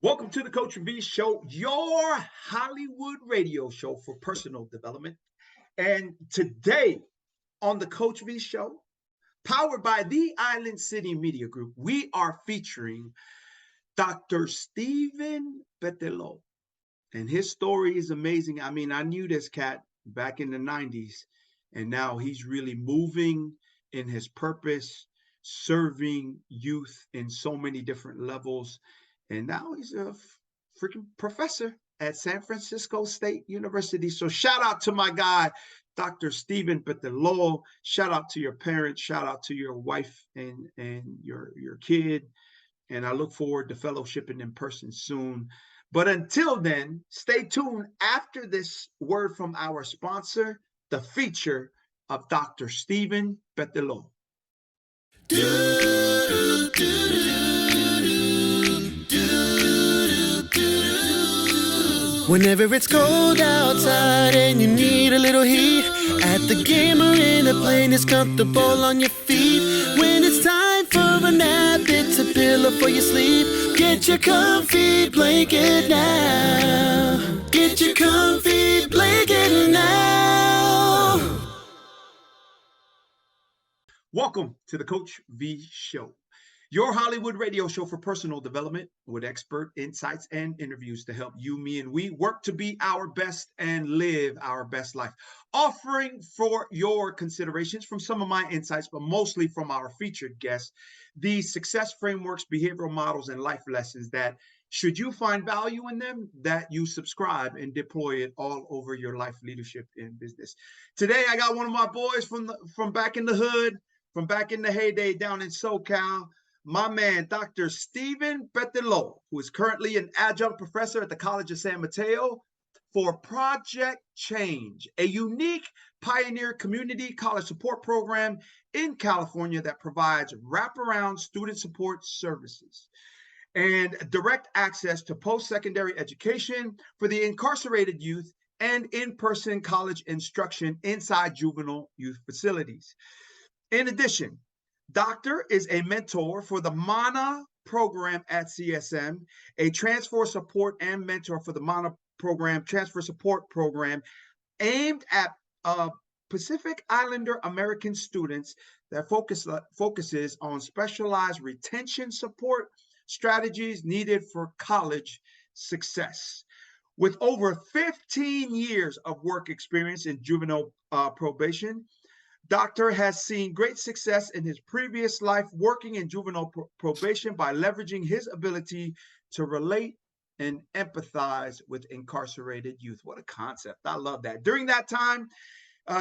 Welcome to the Coach V Show, your Hollywood radio show for personal development. And today on the Coach V Show, powered by the Island City Media Group, we are featuring Dr. Stephen Petelo. And his story is amazing. I mean, I knew this cat back in the 90s, and now he's really moving in his purpose, serving youth in so many different levels. And now he's a freaking professor at San Francisco State University. So shout out to my guy, Dr. Stephen Petelo. Shout out to your parents. Shout out to your wife and your kid. And I look forward to fellowshipping in person soon. But until then, stay tuned after this word from our sponsor, the feature of Dr. Stephen Petelo. Whenever it's cold outside and you need a little heat, at the game or in a plane, it's comfortable on your feet. When it's time for a nap, it's a pillow for your sleep. Get your comfy blanket now. Get your comfy blanket now. Welcome to the Coach V Show, your Hollywood radio show for personal development with expert insights and interviews to help you, me, and we work to be our best and live our best life. Offering for your considerations from some of my insights, but mostly from our featured guests, these success frameworks, behavioral models, and life lessons that, should you find value in them, that you subscribe and deploy it all over your life, leadership, and business. Today, I got one of my boys from back in the hood, from back in the heyday down in SoCal, my man, Dr. Stephen Petelo, who is currently an adjunct professor at the College of San Mateo for Project Change, a unique pioneer community college support program in California that provides wraparound student support services and direct access to post-secondary education for the incarcerated youth and in-person college instruction inside juvenile youth facilities. In addition, Doctor is a mentor for the MANA program at CSM, a transfer support and mentor for the MANA program, transfer support program aimed at Pacific Islander American students that focuses on specialized retention support strategies needed for college success. With over 15 years of work experience in juvenile probation, Doctor has seen great success in his previous life working in juvenile probation by leveraging his ability to relate and empathize with incarcerated youth. What a concept. I love that. During that time,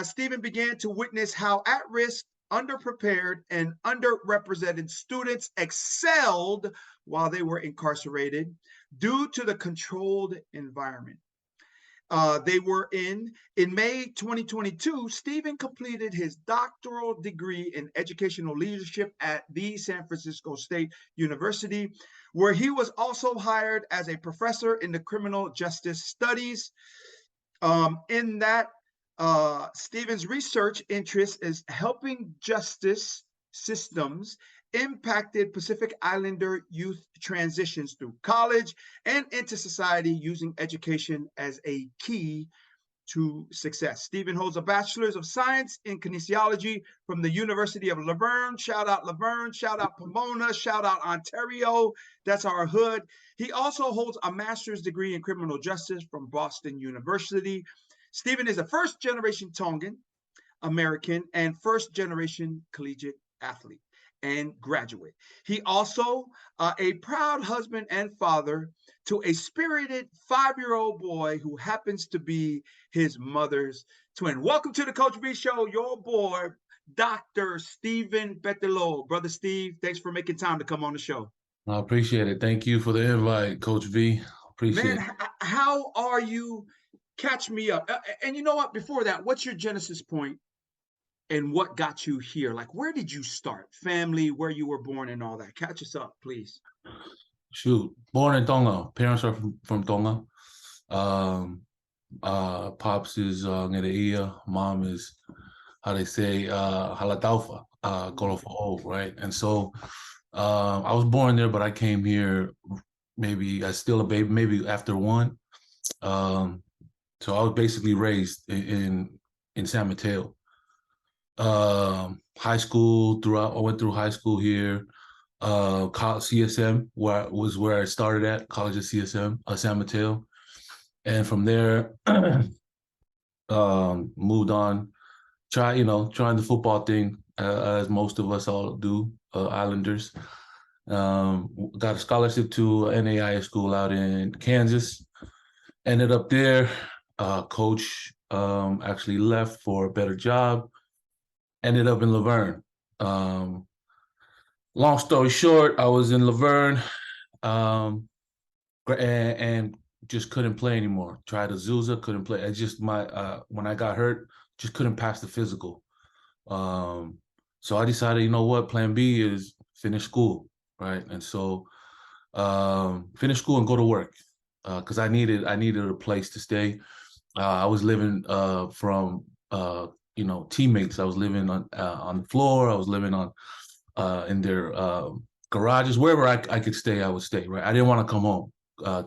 Stephen began to witness how at-risk, underprepared, and underrepresented students excelled while they were incarcerated due to the controlled environment they were in. In May 2022, Stephen completed his doctoral degree in educational leadership at the San Francisco State University, where he was also hired as a professor in the criminal justice studies. In that, Stephen's research interest is helping justice systems impacted Pacific Islander youth transitions through college and into society, using education as a key to success. Stephen holds a Bachelor's of Science in Kinesiology from the University of Laverne. Shout out Laverne, shout out Pomona, shout out Ontario. That's our hood. He also holds a master's degree in criminal justice from Boston University. Stephen is a first-generation Tongan American and first-generation collegiate athlete and graduate. He also a proud husband and father to a spirited 5-year-old boy who happens to be his mother's twin. Welcome to the Coach V Show, your boy, Dr. Stephen Petelo. Brother Steve, thanks for making time to come on the show. I appreciate it. Thank you for the invite, Coach V. Appreciate it. How are you? Catch me up. And you know what? Before that, what's your genesis point? And what got you here? Like, where did you start? Family, where you were born and all that. Catch us up, please. Shoot. Born in Tonga. Parents are from Tonga. Pops is Ngereia. Mom is, how they say, Halataufa, Kolofo, right? And so I was born there, but I came here maybe I was still a baby, maybe after 1. So I was basically raised in San Mateo. High school throughout. I went through high school here. College CSM, where I started at College of CSM, San Mateo, and from there, moved on. Trying the football thing, as most of us all do, Islanders. Got a scholarship to NAIA school out in Kansas. Ended up there. Coach actually left for a better job. Ended up in Laverne. Long story short, I was in Laverne, and just couldn't play anymore. Tried Azusa, couldn't play. I just when I got hurt, just couldn't pass the physical. So I decided, you know what, plan B is finish school, right? And so finish school and go to work, because I needed a place to stay. I was living from teammates. I was living on the floor. I was living on in their garages, wherever I could stay, I would stay, right? I didn't want to come home.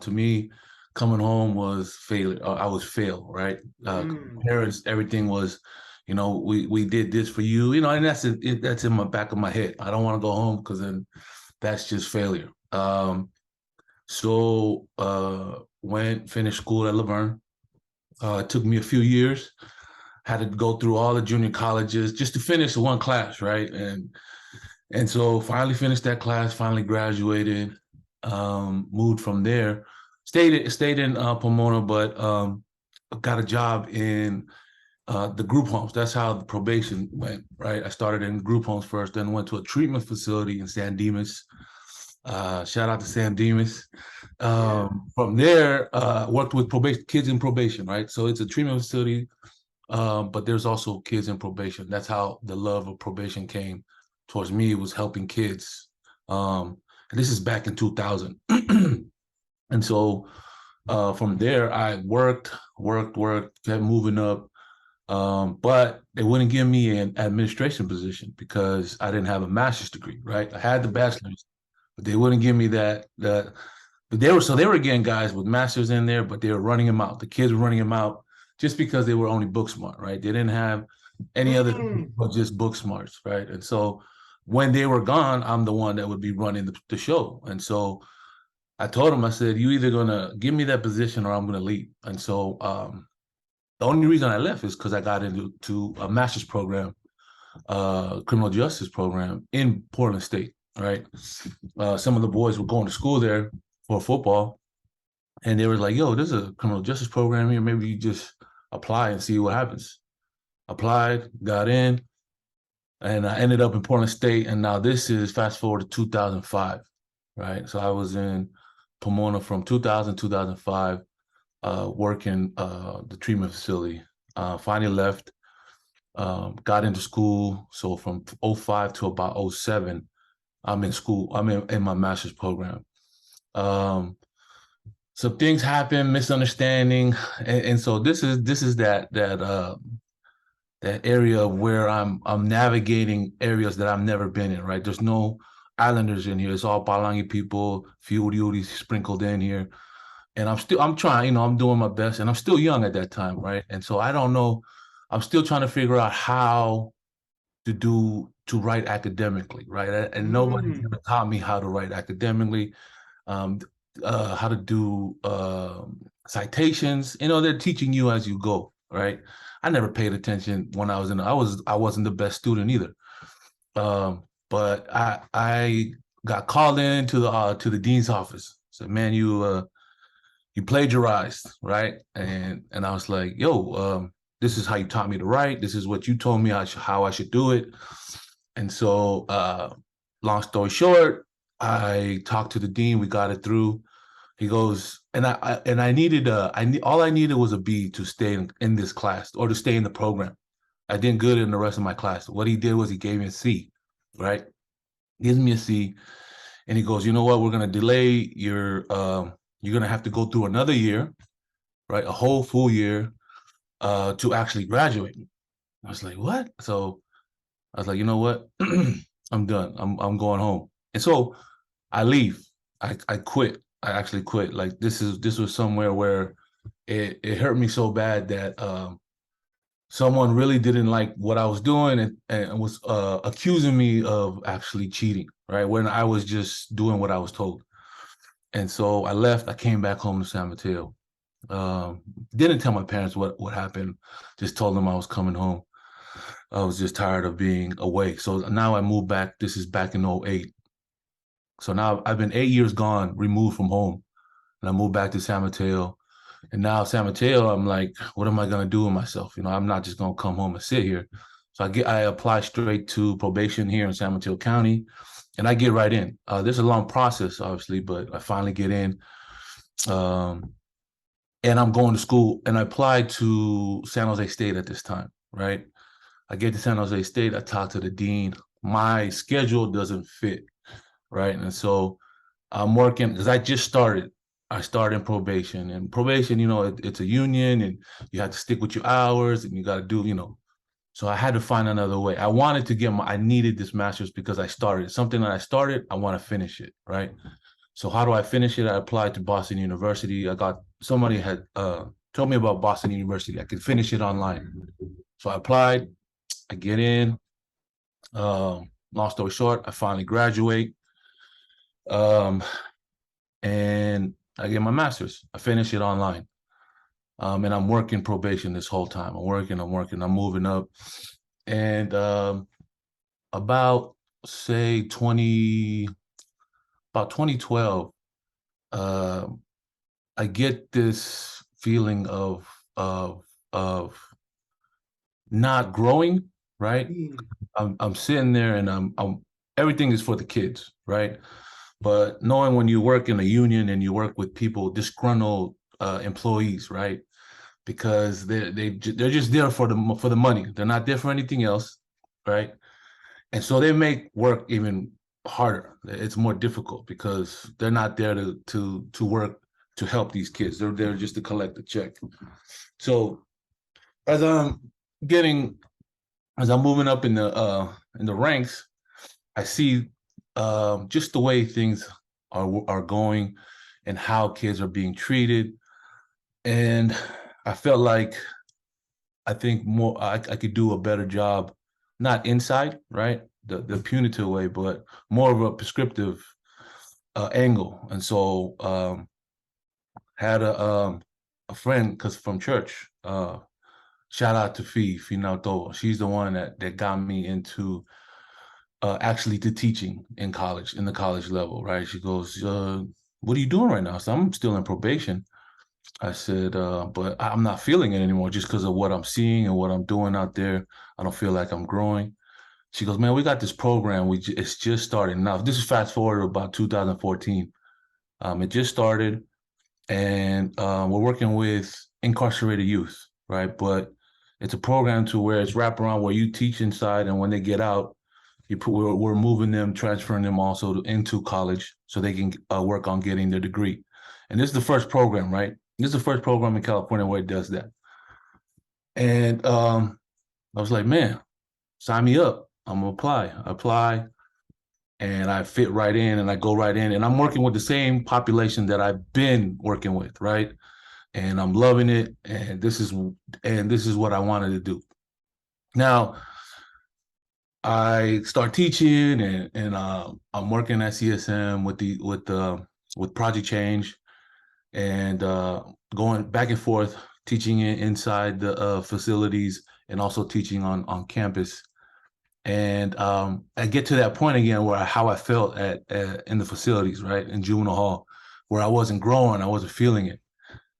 To me, coming home was failure. I was fail, right? Parents, everything was, we did this for you, and that's in my back of my head. I don't want to go home because then that's just failure. So finished school at Laverne. It took me a few years. Had to go through all the junior colleges just to finish one class, right? And so finally finished that class, finally graduated, moved from there, stayed in Pomona, but got a job in the group homes. That's how the probation went, right? I started in group homes first, then went to a treatment facility in San Dimas. Shout out to San Dimas. From there, worked with kids in probation, right? So it's a treatment facility, but there's also kids in probation. That's how the love of probation came towards me. It was helping kids. And this is back in 2000. And so from there, I worked, kept moving up. But they wouldn't give me an administration position because I didn't have a master's degree, right? I had the bachelor's, but they wouldn't give me that. But they were getting guys with masters in there, but they were running them out. The kids were running them out just because they were only book smart, right? They didn't have any other but just book smarts, right? And so when they were gone, I'm the one that would be running the show. And so I told them, I said, you either gonna give me that position or I'm gonna leave. And so the only reason I left is because I got into a master's program, criminal justice program in Portland State, right? Some of the boys were going to school there for football, and they were like, yo, there's a criminal justice program here. Maybe you just apply and see what happens. Applied, got in, and I ended up in Portland State. And now this is fast forward to 2005, right? So I was in Pomona from 2000 to 2005, working the treatment facility. Finally left, got into school. So from 05 to about 07, I'm in school. I'm in my master's program. So things happen, misunderstanding, and so this is that area where I'm navigating areas that I've never been in, right? There's no Islanders in here. It's all Palangi people, few Uriuris sprinkled in here. And I'm trying, I'm doing my best, and I'm still young at that time, right? And so I don't know, I'm still trying to figure out how to write academically, right? And nobody's ever taught me how to write academically, how to do citations. They're teaching you as you go, right? I never paid attention when I was I wasn't the best student either. But I got called into the dean's office. Said, man, you plagiarized, right? And I was like, yo, this is how you taught me to write. This is what you told me how I should do it. And so, long story short, I talked to the dean. We got it through. He goes, all I needed was a B to stay in this class or to stay in the program. I did good in the rest of my class. What he did was he gave me a C, right? Gives me a C, and he goes, you know what? We're gonna delay your. You're gonna have to go through another year, right? A whole full year, to actually graduate. I was like, what? So I was like, you know what? I'm done. I'm going home. And so I leave. I quit. I actually quit. Like this was somewhere where it hurt me so bad that someone really didn't like what I was doing and was accusing me of actually cheating, right? When I was just doing what I was told. And so I left. I came back home to San Mateo. Um, didn't tell my parents what happened. Just told them I was coming home. I was just tired of being away. So now I moved back. This is back in '08. So now I've been 8 years gone, removed from home. And I moved back to San Mateo. And now San Mateo, I'm like, what am I gonna do with myself? You know, I'm not just gonna come home and sit here. So I apply straight to probation here in San Mateo County, and I get right in. There's a long process, obviously, but I finally get in. Um, and I'm going to school, and I applied to San Jose State at this time, right? I get to San Jose State, I talk to the dean. My schedule doesn't fit, right? And so I'm working because I just started. I started in probation, and probation, you know, it's a union, and you have to stick with your hours, and you got to do, you know. So I had to find another way. I wanted to get I needed this master's because I started something that I started. I want to finish it, right? So how do I finish it? I applied to Boston University. Somebody had told me about Boston University. I could finish it online. So I applied. I get in. Long story short, I finally graduate. Um, and I get my master's. I finish it online. And I'm working probation this whole time. I'm working, I'm moving up. And about say 2012, uh, I get this feeling of not growing, right? Mm. I'm sitting there and I'm everything is for the kids, right? But knowing when you work in a union and you work with people, disgruntled employees, right? Because they're just there for the money. They're not there for anything else, right? And so they make work even harder. It's more difficult because they're not there to work to help these kids. They're there just to collect a check. So as I'm getting as I'm moving up in the ranks, I see just the way things are going and how kids are being treated. And I felt like I think more I could do a better job, not inside, right? The punitive way, but more of a prescriptive angle. And so had a friend because from church, shout out to Fee She's the one that got me into actually to teaching in college, in the college level, right? She goes, what are you doing right now? So I'm still in probation. I said, but I'm not feeling it anymore just because of what I'm seeing and what I'm doing out there. I don't feel like I'm growing. She goes, man, we got this program. It's just starting now. This is fast forward to about 2014. It just started, and we're working with incarcerated youth, right? But it's a program to where it's wraparound where you teach inside, and when they get out, we're moving them, transferring them also into college so they can work on getting their degree. And this is the first program, right? This is the first program in California where it does that. And I was like, man, sign me up. I'm gonna apply. I apply, and I fit right in, and I go right in, and I'm working with the same population that I've been working with, right? And I'm loving it, and this is what I wanted to do. Now, I start teaching, and I'm working at CSM with Project Change, and going back and forth, teaching inside the facilities, and also teaching on campus. And I get to that point again where how I felt at in the facilities, right, in juvenile hall, where I wasn't growing, I wasn't feeling it.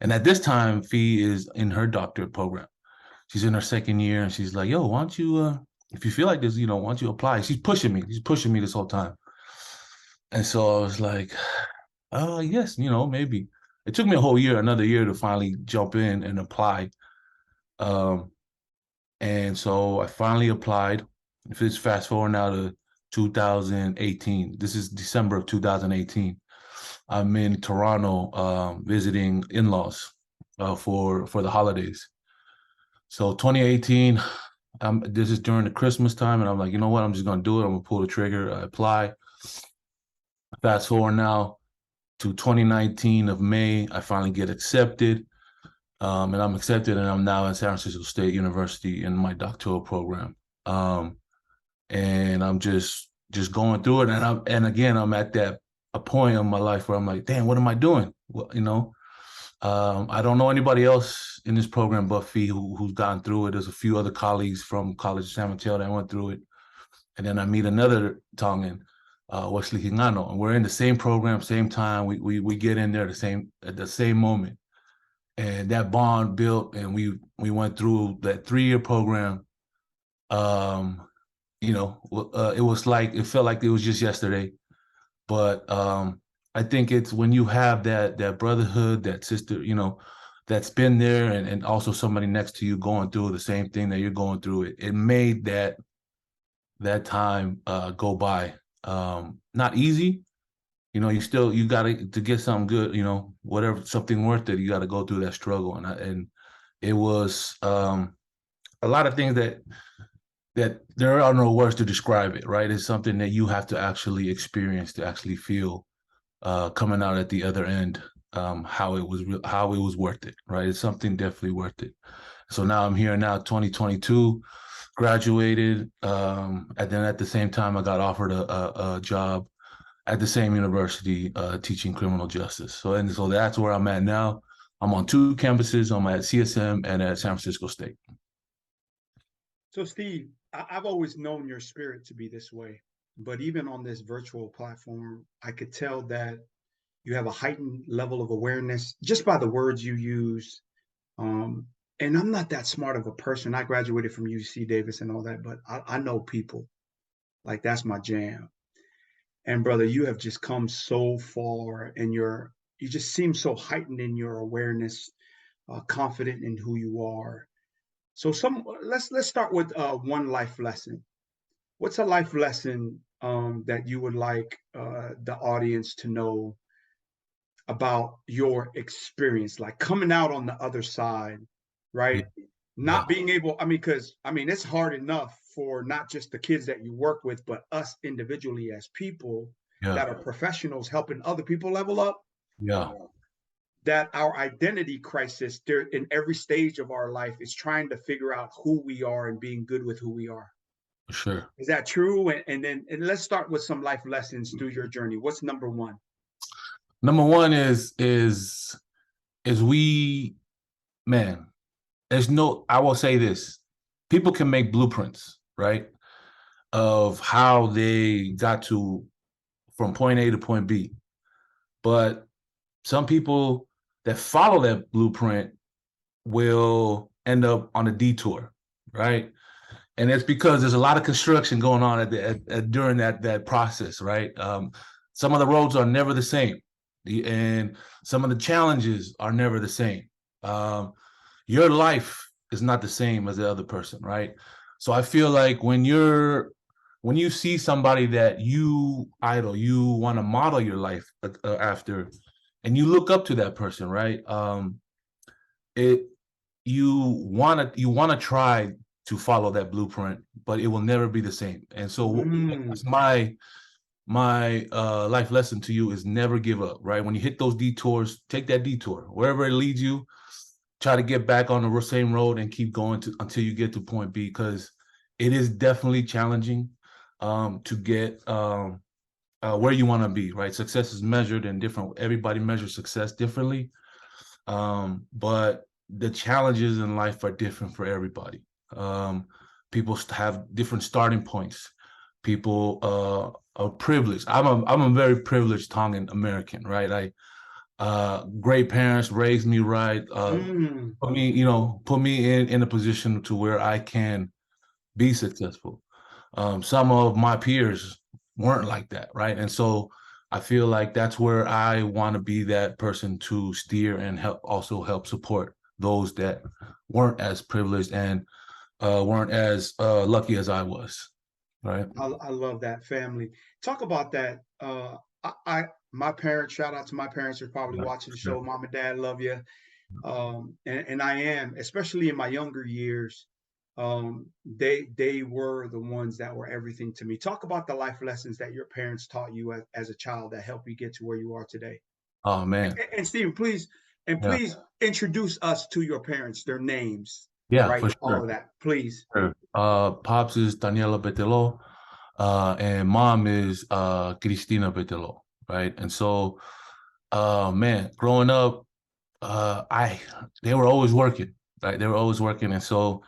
And at this time, Fee is in her doctorate program. She's in her second year, and she's like, "Yo, why don't you, if you feel like this, you know, why don't you apply?" She's pushing me. She's pushing me this whole time. And so I was like, "Oh, yes, you know, maybe." It took me a whole year, another year to finally jump in and apply. Um, and so I finally applied. If it's fast forward now to 2018, this is December of 2018. I'm in Toronto visiting in-laws for the holidays. So 2018, this is during the Christmas time, and I'm like, you know what? I'm just gonna do it. I'm gonna pull the trigger. I apply. Fast forward now, to 2019 of May, I finally get accepted. And I'm accepted, and I'm now at San Francisco State University in my doctoral program. And I'm just going through it. And again, I'm at a point in my life where I'm like, damn, what am I doing? Well, I don't know anybody else in this program but Fee who's gone through it. There's a few other colleagues from College of San Mateo that went through it. And then I meet another Tongan, Wesley Hingano, and we're in the same program, same time. We get in there at the same moment. And that bond built, and we went through that 3-year program. It felt like it was just yesterday. But I think it's when you have that brotherhood, that sister, that's been there, and also somebody next to you going through the same thing that you're going through. It made that time go by. Not easy. You got to get something good, whatever, something worth it, you got to go through that struggle. And it was a lot of things that there are no words to describe it, right? It's something that you have to actually experience to actually feel coming out at the other end, how it was worth it, right? It's something definitely worth it. So now I'm here now, 2022, graduated, and then at the same time, I got offered a job at the same university teaching criminal justice. So that's where I'm at now. I'm on 2 campuses. I'm at CSM and at San Francisco State. So, Steve, I've always known your spirit to be this way, but even on this virtual platform, I could tell that you have a heightened level of awareness just by the words you use. And I'm not that smart of a person. I graduated from UC Davis and all that, but I know people. Like, that's my jam. And brother, you have just come so far, and you just seem so heightened in your awareness, confident in who you are. So let's start with one life lesson. What's a life lesson that you would like the audience to know about your experience, like coming out on the other side, right? Not being able, because it's hard enough for not just the kids that you work with, but us individually as people that are professionals helping other people level up. Yeah. That our identity crisis there in every stage of our life is trying to figure out who we are and being good with who we are. For sure. Is that true? And let's start with some life lessons through your journey. What's number one? Number one is I will say this. People can make blueprints, right? Of how they got from point A to point B. But some people that follow that blueprint will end up on a detour, right? And it's because there's a lot of construction going on during that process, right? Some of the roads are never the same, and some of the challenges are never the same. Your life is not the same as the other person, right? So I feel like when you see somebody that you idol, you want to model your life after, and you look up to that person, right? You want to try to follow that blueprint, but it will never be the same. And so that's my life lesson to you is never give up, right? When you hit those detours, take that detour. Wherever it leads you, try to get back on the same road and keep going until you get to point B, because it is definitely challenging to get where you want to be, right? Success is measured in everybody measures success differently. But the challenges in life are different for everybody. People have different starting points. People are privileged. I'm a very privileged Tongan American, right? Great parents raised me right. Put me in a position to where I can be successful. Some of my peers weren't like that, right? And so I feel like that's where I want to be that person to steer and help support those that weren't as privileged and weren't as lucky as I was, right? I love that family. Talk about that. My parents, shout out to my parents who are probably watching the show. Mom and Dad, love you. And I am, especially in my younger years, they were the ones that were everything to me. Talk about the life lessons that your parents taught you as a child that helped you get to where you are today. Oh man. And Stephen, please, and Yeah. please introduce us to your parents, their names, Yeah, right? for All sure. of that, please. Sure. Pops is Daniela Petelo, and mom is Cristina Petelo, right? And so, man, growing up, I they were always working, right? They were always working, and so,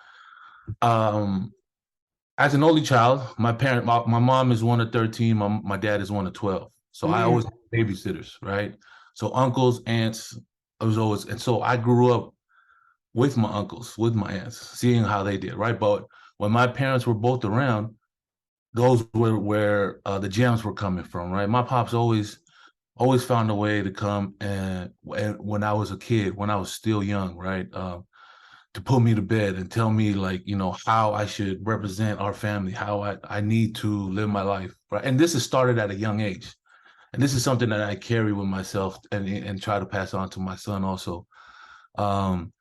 um, as an only child, my mom is one of 13, my dad is one of 12. So I always Mm, had babysitters, right? So uncles, aunts, it was always, and so I grew up with my uncles, with my aunts, seeing how they did, right? But when my parents were both around, those were where the gems were coming from, right? My pops always found a way to come and when I was a kid, when I was still young, right? To put me to bed and tell me like, how I should represent our family, how I need to live my life, right? And this has started at a young age. And this is something that I carry with myself and try to pass on to my son also. Um,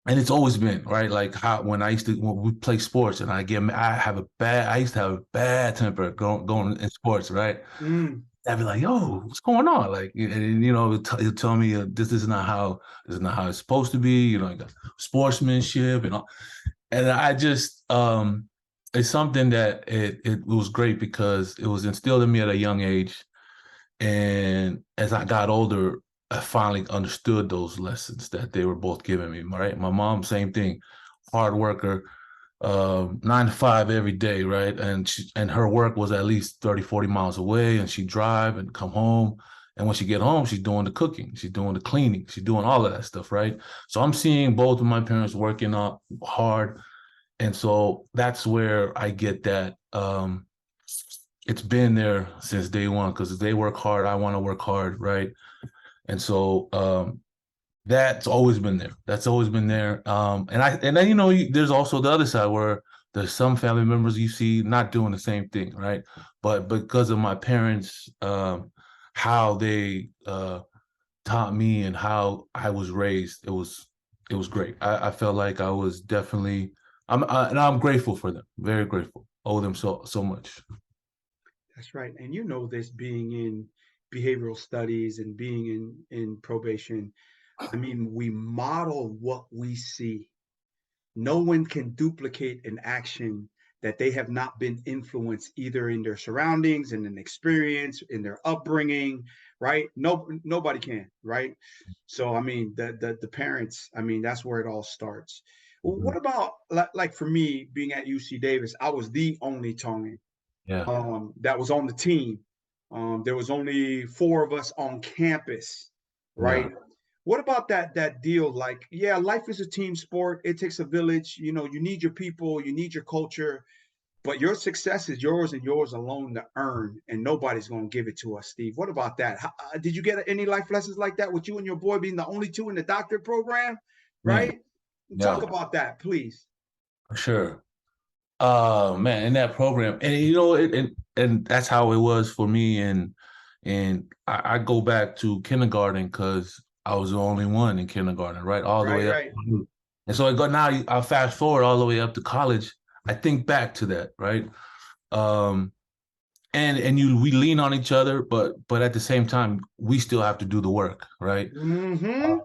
and it's always been right, like how when we play sports and I used to have a bad temper going in sports, right? mm. I'd be like, "Yo, what's going on?" Like, and he'll tell me, this is not how it's supposed to be. You got sportsmanship and all. And I just, it's something that it was great because it was instilled in me at a young age, and as I got older, I finally understood those lessons that they were both giving me. Right, my mom, same thing, hard worker, 9 to 5 every day, right? And her work was at least 30, 40 miles away, and she'd drive and come home. And when she get home, she's doing the cooking, she's doing the cleaning, she's doing all of that stuff, right? So I'm seeing both of my parents working up hard. And so that's where I get that. It's been there since day one because if they work hard, I want to work hard, right? And so that's always been there. That's always been there. And then there's also the other side where there's some family members you see not doing the same thing, right? But because of my parents, how they taught me and how I was raised, it was great. I felt like I was definitely and I'm grateful for them. Very grateful. Owe them so much. That's right. And you know this, being in behavioral studies and being in probation. I mean, we model what we see. No one can duplicate an action that they have not been influenced either in their surroundings, in an experience, in their upbringing, right? No, nobody can, right? So I mean, the parents, I mean, that's where it all starts. Well, Mhm. what about like for me being at UC Davis, I was the only Tongan Yeah. that was on the team. There was only four of us on campus, Yeah. right? What about that deal? Like, yeah, life is a team sport. It takes a village. You need your people, you need your culture, but your success is yours and yours alone to earn, and nobody's going to give it to us, Steve. What about that? Did you get any life lessons like that with you and your boy being the only two in the doctorate program, Man. right? Yeah. Talk about that, please. For sure. Man, in that program, and and that's how it was for me. And I go back to kindergarten because I was the only one in kindergarten, right, all the Right, way up. right. And so I go now. I fast forward all the way up to college. I think back to that, right? Um, and we lean on each other, but at the same time, we still have to do the work, right? Mm-hmm.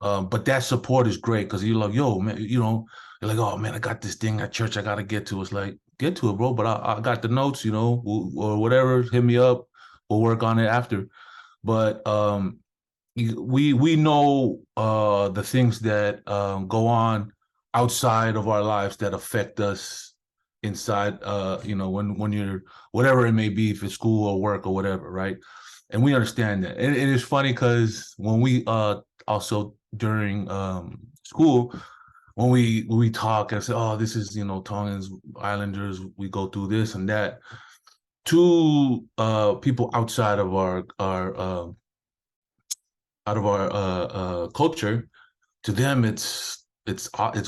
But that support is great because you're like, yo, man, you're like, oh man, I got this thing at church I gotta get to. It's like, get to it, bro. But I got the notes, or whatever. Hit me up. We'll work on it after. But we know the things that go on outside of our lives that affect us inside. When you're whatever it may be, if it's school or work or whatever, right? And we understand that. And it is funny because when we also during school, when we talk and say, oh, this is Tongans, Islanders, we go through this and that to people out of our culture. To them, it's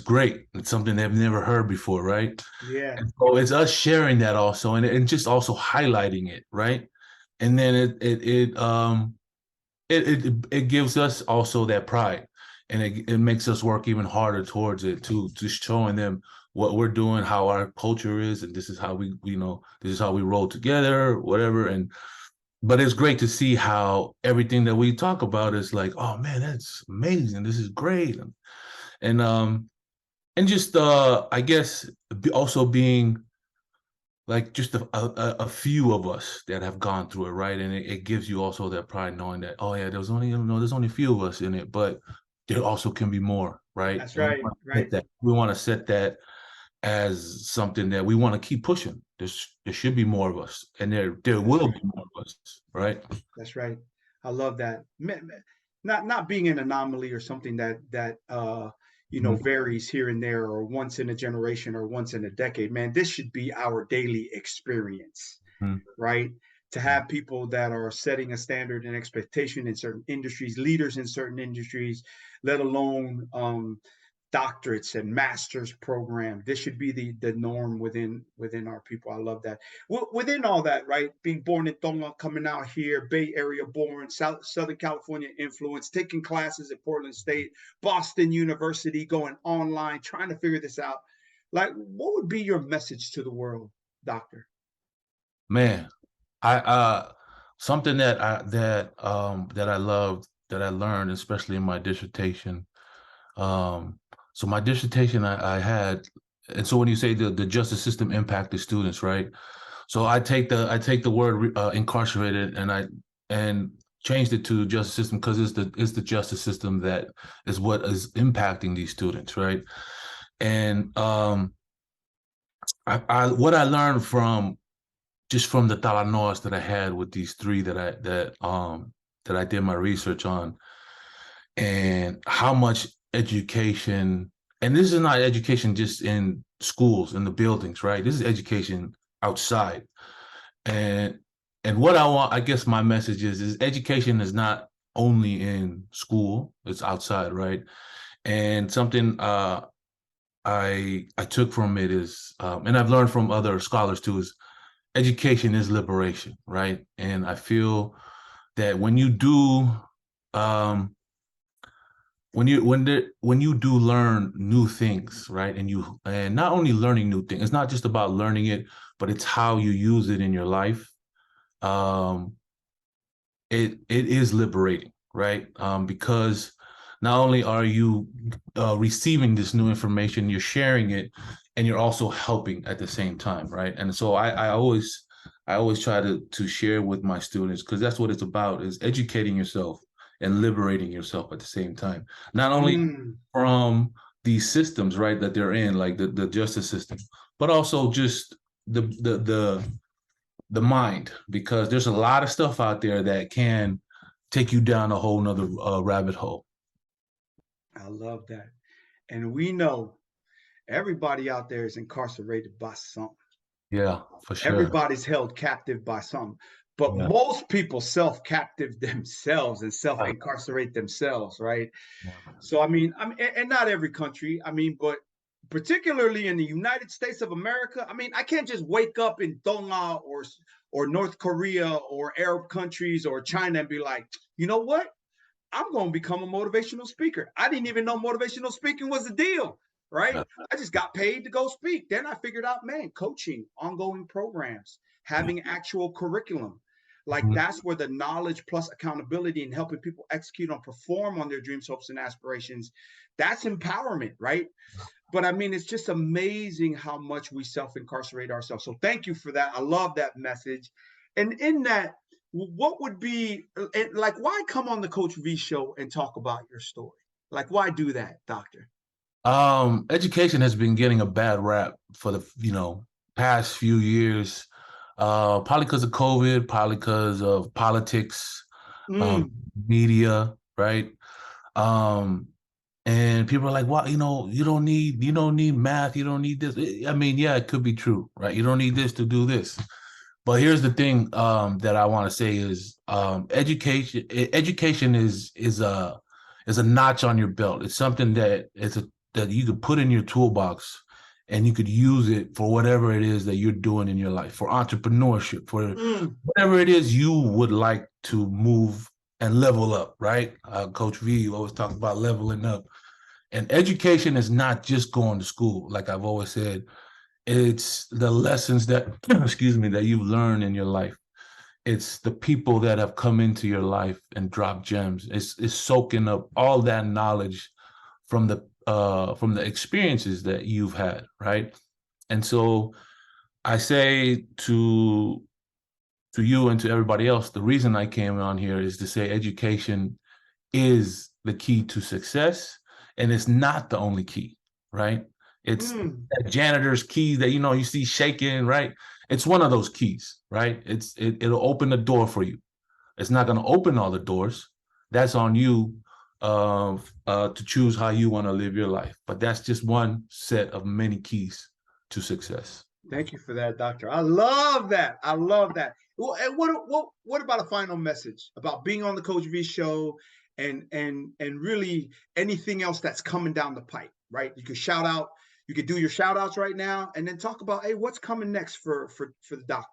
great. It's something they've never heard before, right? Yeah. And so it's us sharing that also, and just also highlighting it, right? And then it gives us also that pride, and it makes us work even harder towards it, to just showing them what we're doing, how our culture is, and this is how we roll together, whatever. but it's great to see how everything that we talk about is like, oh man, that's amazing. This is great. And and just I guess also being like just a few of us that have gone through it, right? And it gives you also that pride knowing that, oh yeah, there's only, there's only a few of us in it, but there also can be more, right? That's And right, right. we want to set that as something that we want to keep pushing. There should be more of us, and there That's will right. be more of us, right? That's right. I love that. Not being an anomaly or something that Mhm. varies here and there or once in a generation or once in a decade. Man, this should be our daily experience, Mhm. right? To have people that are setting a standard and expectation in certain industries, leaders in certain industries, let alone doctorates and master's program. This should be the norm within our people. I love that. Within all that, right? Being born in Tonga, coming out here, Bay Area born, Southern California influence, taking classes at Portland State, Boston University, going online, trying to figure this out. Like, what would be your message to the world, Doctor? Man, I something that that I loved, that I learned, especially in my dissertation. Um, so my dissertation I had, and so when you say the justice system impacted students, right? So I take the word incarcerated, and I and changed it to justice system, because it's the justice system that is what is impacting these students, right? And I what I learned from just from the talanoas that I had with these three that I did my research on, and how much education, and this is not education just in schools, in the buildings, right? This is education outside. And what I want, I guess my message is education is not only in school, it's outside, right? And something I took from it is, and I've learned from other scholars too, is education is liberation, right? And I feel that when you do, um, when you do learn new things, right? And not only learning new things, it's not just about learning it, but it's how you use it in your life. Um, it is liberating, right? Because not only are you receiving this new information, you're sharing it, and you're also helping at the same time, right? And so I always try to share with my students, because that's what it's about, is educating yourself and liberating yourself at the same time. Not only Mm, from these systems, right, that they're in, like the justice system, but also just the mind, because there's a lot of stuff out there that can take you down a whole nother rabbit hole. I love that. And we know everybody out there is incarcerated by something. Yeah, for sure. Everybody's held captive by something. But Yeah. most people self-captive themselves and Right. self-incarcerate themselves, right? Yeah. So and not every country, but particularly in the United States of America, I can't just wake up in Tonga or North Korea or Arab countries or China and be like, you know what? I'm going to become a motivational speaker. I didn't even know motivational speaking was a deal, right? Yeah. I just got paid to go speak. Then I figured out, man, coaching, ongoing programs, Yeah. having actual curriculum. Like Mhm. that's where the knowledge plus accountability and helping people execute and perform on their dreams, hopes, and aspirations. That's empowerment, right? But it's just amazing how much we self incarcerate ourselves. So thank you for that. I love that message. And in that, what would be like, why come on the Coach V show and talk about your story? Like, why do that, Doctor? Education has been getting a bad rap for the past few years, probably because of COVID, probably because of politics, um, Mm, media, right? Um, and people are like, "Well, you don't need math, you don't need this." I mean, yeah, it could be true, right? You don't need this to do this. But here's the thing that I want to say is, education is a notch on your belt. It's something that you could put in your toolbox, and you could use it for whatever it is that you're doing in your life, for entrepreneurship, for mm, whatever it is you would like to move and level up, right? Coach V always talks about leveling up. And education is not just going to school, like I've always said. It's the lessons that, excuse me, that you've learned in your life. it's the people that have come into your life and dropped gems. It's soaking up all that knowledge from the experiences that you've had, right? And so I say to you and to everybody else, the reason I came on here is to say education is the key to success, and it's not the only key, right? It's that janitor's key that you see shaking, right? It's one of those keys, right? It'll open the door for you. It's not going to open all the doors. That's on you to choose how you want to live your life. But that's just one set of many keys to success. Thank you for that, Doctor. I love that. I love that. Well, and what about a final message about being on the Coach V show and really anything else that's coming down the pipe, right? You could shout out, you could do your shout outs right now and then talk about, hey, what's coming next for the doctor?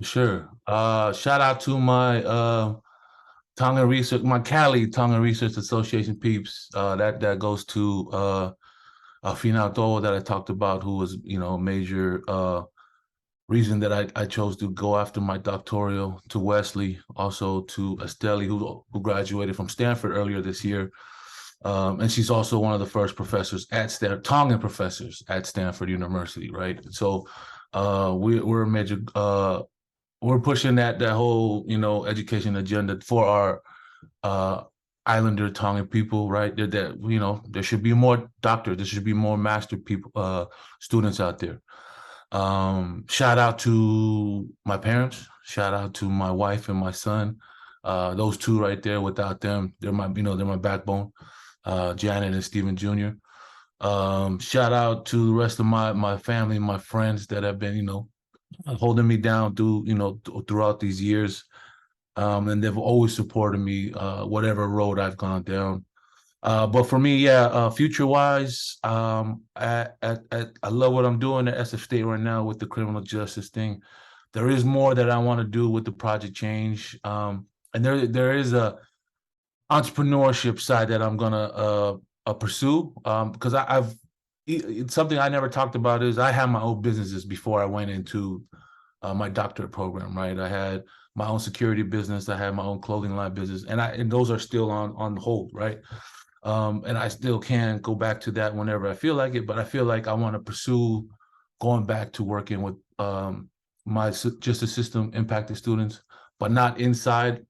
Sure. Shout out to my Tonga Research, my Cali Tonga Research Association peeps. That goes to Finato that I talked about, who was, a major reason that I chose to go after my doctoral, to Wesley, also to Esteli, who graduated from Stanford earlier this year. And she's also one of the first professors at Tongan professors at Stanford University, right? So we're a major, we're pushing that whole, education agenda for our Islander Tongan people, right? That there should be more doctors, there should be more master people, students out there. Shout out to my parents, shout out to my wife and my son. Those two right there, without them, they're my backbone. Janet and Stephen Jr. Shout out to the rest of my family, my friends that have been, holding me down throughout these years. And they've always supported me, whatever road I've gone down. But for me, future-wise, I love what I'm doing at SF State right now with the criminal justice thing. There is more that I want to do with the Project Change. And there is a entrepreneurship side that I'm gonna pursue, because it's something I never talked about is I had my own businesses before I went into my doctorate program, right? I had my own security business, I had my own clothing line business, and those are still on hold, right? And I still can go back to that whenever I feel like it, but I feel like I want to pursue going back to working with my justice system impacted students, but not inside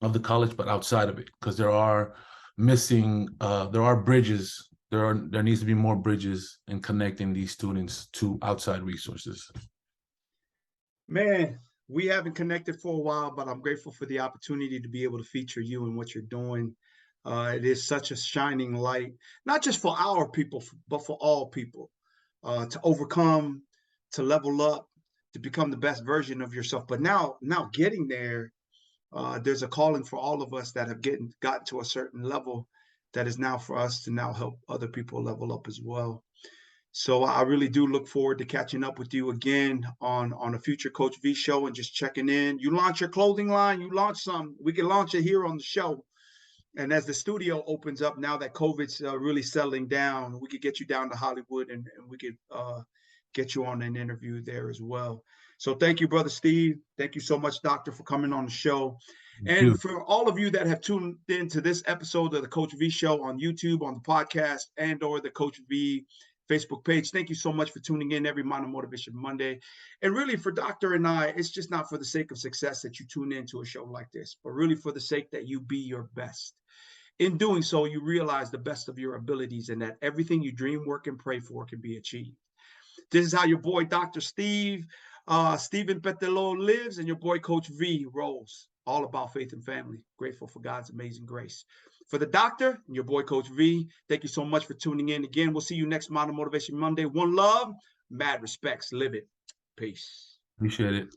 of the college, but outside of it, because there are bridges. There needs to be more bridges in connecting these students to outside resources. Man, we haven't connected for a while, but I'm grateful for the opportunity to be able to feature you and what you're doing. It is such a shining light, not just for our people, but for all people, to overcome, to level up, to become the best version of yourself. But now getting there, there's a calling for all of us that have gotten to a certain level that is now for us to now help other people level up as well. So I really do look forward to catching up with you again on a future Coach V show and just checking in. You launch your clothing line, you launch some, we can launch it here on the show. And as the studio opens up, now that COVID's really settling down, we could get you down to Hollywood and we could get you on an interview there as well. So thank you, Brother Steve. Thank you so much, Doctor, for coming on the show. And for all of you that have tuned into this episode of the Coach V Show on YouTube, on the podcast, and or the Coach V Facebook page, thank you so much for tuning in every Mind Motivation Monday. And really for Doctor and I, it's just not for the sake of success that you tune into a show like this, but really for the sake that you be your best. In doing so, you realize the best of your abilities and that everything you dream, work, and pray for can be achieved. This is how your boy, Dr. Stephen Petelo lives, and your boy, Coach V, rolls. All about faith and family. Grateful for God's amazing grace. For the doctor and your boy, Coach V, thank you so much for tuning in. Again, we'll see you next Modern Motivation Monday. One love, mad respects. Live it. Peace. Appreciate it.